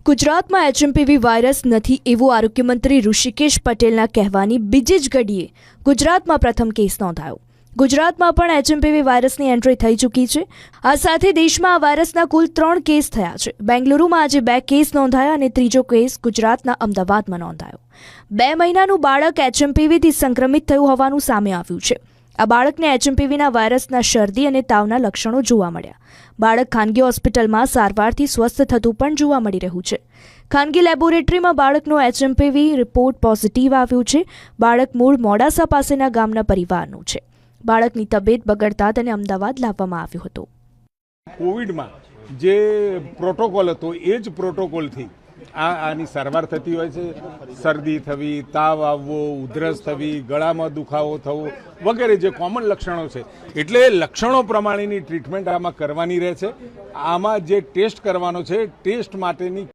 ગુજરાતમાં HMPV virus નથી એવું આરોગ્યમંત્રી ઋષિકેશ પટેલના કહેવાની બીજી જ ઘડીએ ગુજરાતમાં પ્રથમ કેસ નોંધાયો। ગુજરાતમાં પણ એચએમપીવી વાયરસની એન્ટ્રી થઈ ચૂકી છે। આ સાથે દેશમાં આ વાયરસના કુલ 3 કેસ થયા છે। બેંગલુરુમાં આજે 2 કેસ નોંધાયા અને ત્રીજો કેસ ગુજરાતના અમદાવાદમાં નોંધાયો। 2 મહિનાનું બાળક એચએમપીવીથી સંક્રમિત થયું હોવાનું સામે આવ્યું છે। આ બાળકને એચએમપીવીના વાયરસના શરદી અને તાવના લક્ષણો જોવા મળ્યા। બાળક ખાનગી હોસ્પિટલમાં સારવારથી સ્વસ્થ થતું પણ જોવા મળી રહ્યું છે। ખાનગી લેબોરેટરીમાં બાળકનો એચએમપીવી રિપોર્ટ પોઝિટિવ આવ્યો છે। બાળક મૂળ મોડાસા પાસેના ગામના પરિવારનું છે। બાળકની તબિયત બગડતા તેને અમદાવાદ લાવવામાં આવ્યો હતો। કોવિડમાં જે પ્રોટોકોલ હતો એ જ પ્રોટોકોલથી આની સારવાર થતી હોય છે। શરદી થવી, તાવ આવવો, ઉધરસ થવી, ગળામાં દુખાવો થવો વગેરે જે કોમન લક્ષણો છે, એટલે લક્ષણો પ્રમાણેની ટ્રીટમેન્ટ આમાં કરવાની રહે છે। આમાં જે ટેસ્ટ કરવાનો છે, ટેસ્ટ માટેની